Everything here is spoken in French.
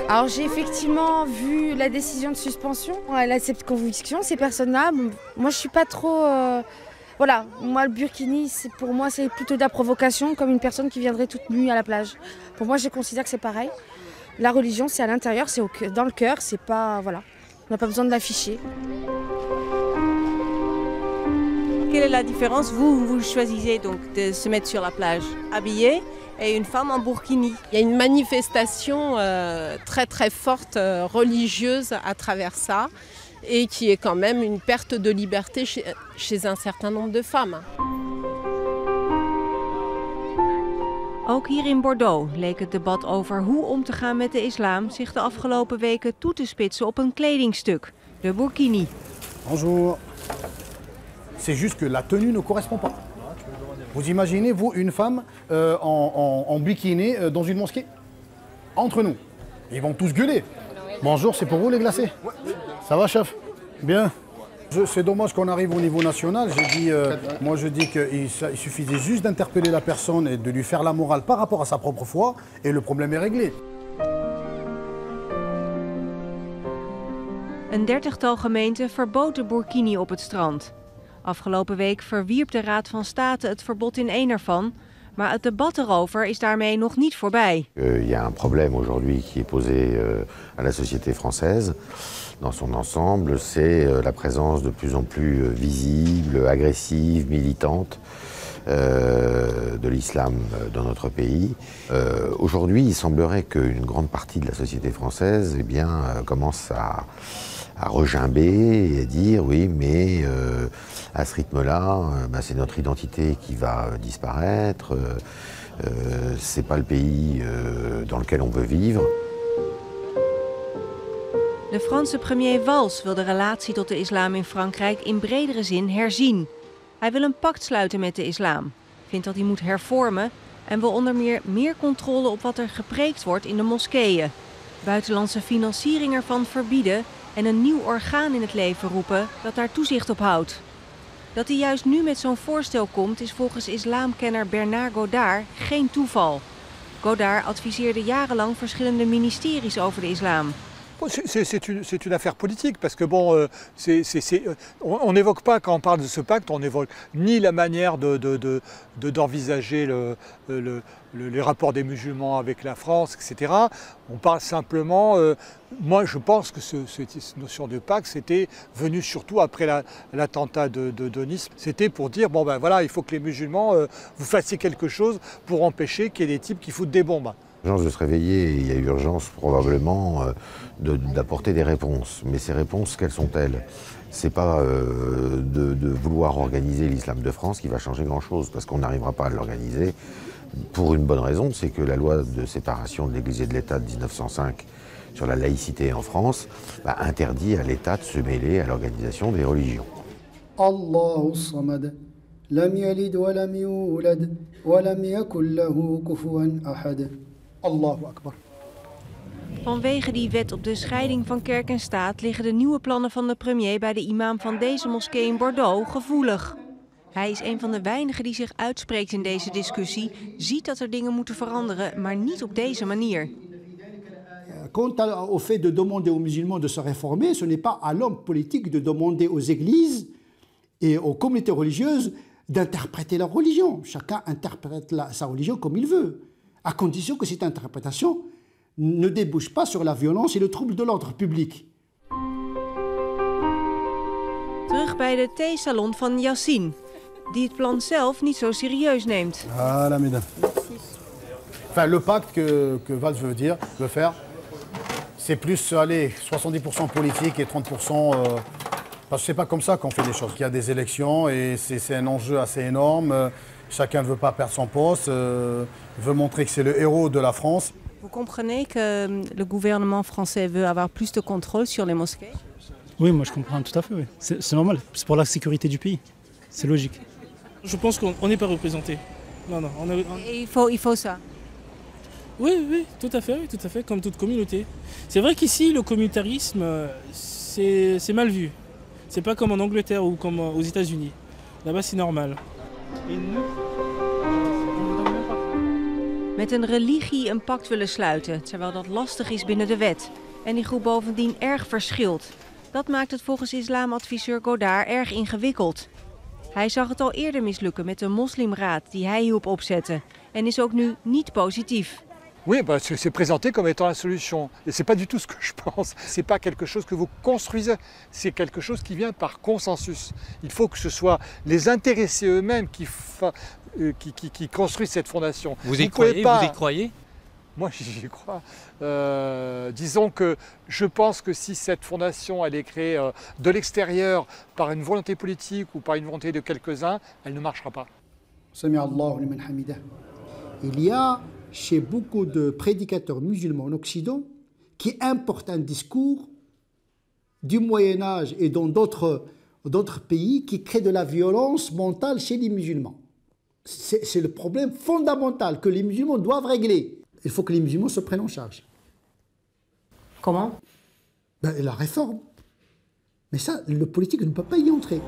Alors j'ai effectivement vu la décision de suspension, elle a cette conviction, ces personnes-là. Moi je suis pas trop... Voilà, moi le burkini, pour moi c'est plutôt de la provocation, comme une personne qui viendrait toute nue à la plage. Pour moi je considère que c'est pareil. La religion c'est à l'intérieur, c'est dans le cœur, c'est pas... Voilà, on n'a pas besoin de l'afficher. Quelle est la différence? Vous choisissez donc de se mettre sur la plage habillée et une femme en burkini. Il y a une manifestation très très forte religieuse à travers ça et qui est quand même une perte de liberté chez un certain nombre de femmes. Ook hier in Bordeaux leek het debat over hoe om te gaan met de islam zich de afgelopen weken toe te spitsen op een kledingstuk, de burkini. Bonjour. C'est juste que la tenue ne correspond pas. Vous imaginez, vous, une femme en bikini dans une mosquée? Entre nous. Ils vont tous gueuler. Bonjour, c'est pour vous les glacés? Ça va, chef? Bien. C'est dommage qu'on arrive au niveau national. Moi, je dis qu'il suffisait juste d'interpeller la personne et de lui faire la morale par rapport à sa propre foi et le problème est réglé. Een 30-tal gemeenten verbood de burkini op het strand. Afgelopen week verwierp de Raad van State het verbod in één ervan, maar het debat erover is daarmee nog niet voorbij. Il y a un problème aujourd'hui qui est posé à la société française dans son ensemble, c'est la présence de plus en plus visible, agressive, militante de l'islam dans notre pays. Aujourd'hui, il semblerait qu'une grande partie de la société française commence à regimber et à dire oui, mais à ce rythme-là, c'est notre identité qui va disparaître, c'est pas le pays dans lequel on veut vivre. De Franse premier Valls wil de relatie tot de islam in Frankrijk in bredere zin herzien. Hij wil een pact sluiten met de islam, vindt dat hij moet hervormen en wil onder meer controle op wat er gepreekt wordt in de moskeeën. Buitenlandse financiering ervan verbieden en een nieuw orgaan in het leven roepen dat daar toezicht op houdt. Dat hij juist nu met zo'n voorstel komt is volgens islamkenner Bernard Godard geen toeval. Godard adviseerde jarenlang verschillende ministeries over de islam. C'est une affaire politique parce que bon, on n'évoque pas, quand on parle de ce pacte, on n'évoque ni la manière d'envisager les rapports des musulmans avec la France, etc. On parle simplement, moi je pense que cette notion de pacte, c'était venu surtout après l'attentat de Nice. C'était pour dire, bon ben voilà, il faut que les musulmans, vous fassiez quelque chose pour empêcher qu'il y ait des types qui foutent des bombes. Urgence de se réveiller, il y a urgence probablement d'apporter des réponses. Mais ces réponses, quelles sont-elles? C'est pas de vouloir organiser l'islam de France qui va changer grand-chose, parce qu'on n'arrivera pas à l'organiser pour une bonne raison, c'est que la loi de séparation de l'Église et de l'État de 1905 sur la laïcité en France interdit à l'État de se mêler à l'organisation des religions. Allahu samad, lam yalid wa lam yulad, wa lam yakul lahu kufuwan ahad. Allahu Akbar. Vanwege die wet op de scheiding van kerk en staat liggen de nieuwe plannen van de premier bij de imam van deze moskee in Bordeaux gevoelig. Hij is een van de weinigen die zich uitspreekt in deze discussie, ziet dat er dingen moeten veranderen, maar niet op deze manier. Quant au fait de demander aux musulmans de se réformer, ce n'est pas à l'homme politique de demander aux églises et aux communautés religieuses d'interpréter leur religion. Chacun interprète sa religion comme il veut, à condition que cette interprétation ne débouche pas sur la violence et le trouble de l'ordre public. Terug bij de theesalon van Yassine, die het plan zelf niet zo serieus neemt. Voilà, mesdames. Enfin, le pacte que Valls veut faire, c'est plus, allez, 70% politique et 30%... parce que c'est pas comme ça qu'on fait les choses. Il y a des élections et c'est un enjeu assez énorme. Chacun ne veut pas perdre son poste, veut montrer que c'est le héros de la France. Vous comprenez que le gouvernement français veut avoir plus de contrôle sur les mosquées? Oui, moi je comprends tout à fait, oui. C'est normal, c'est pour la sécurité du pays, c'est logique. Je pense qu'on n'est pas représenté. Non, non. Il faut ça. Oui, tout à fait, comme toute communauté. C'est vrai qu'ici, le communautarisme, c'est mal vu. C'est pas comme en Angleterre ou comme aux États-Unis. Là-bas, c'est normal. Met een religie een pact willen sluiten, terwijl dat lastig is binnen de wet. En die groep bovendien erg verschilt. Dat maakt het volgens islamadviseur Godard erg ingewikkeld. Hij zag het al eerder mislukken met de moslimraad die hij hielp opzetten. En is ook nu niet positief. Oui, bah, c'est présenté comme étant la solution. Et c'est pas du tout ce que je pense. C'est pas quelque chose que vous construisez, c'est quelque chose qui vient par consensus. Il faut que ce soit les intéressés eux-mêmes qui construisent cette fondation. Vous y croyez? Moi, j'y crois. Disons que je pense que si cette fondation elle est créée de l'extérieur par une volonté politique ou par une volonté de quelques-uns, elle ne marchera pas. Il y a chez beaucoup de prédicateurs musulmans en Occident qui importent un discours du Moyen-Âge et dans d'autres pays qui crée de la violence mentale chez les musulmans. C'est le problème fondamental que les musulmans doivent régler. Il faut que les musulmans se prennent en charge. Comment? La réforme. Mais ça, le politique ne peut pas y entrer.